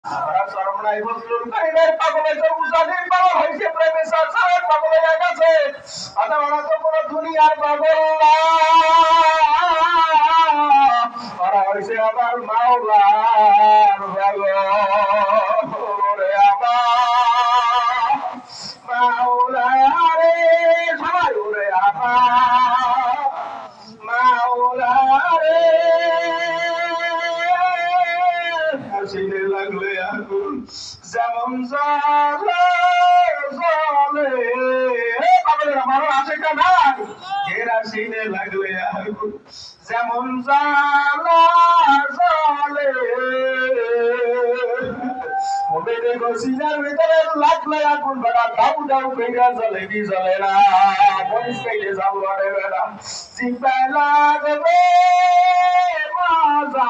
আমরা সরমনাই বসলুন প্রেমের পাগলে তো উজানির পাগল হইছে প্রেমের সাথে পাগল হয়ে গেছে আদা ওরা তো কোনো দুনিয়ার পাগল না ওরা হইছে আমার মাওলার পাগল ওরে আমার মাওলা রে সবাই ওরে আমার মাওলা রে হাসিনে লাগলে আগুন যেমন জ্বলে জ্বলে পাগলের আমারও আছে কানাই কেরাসিনে লাগলে আগুন যেমন জ্বালা জ্বলে মোবাইলে গসিনার ভিতরে লাগলে আগুন বেটা দাউ দাউ কইরা জ্বলে কি জ্বলে না মরিস কইলে জ্বলে বেটা জিব্বায় লাগবে মজা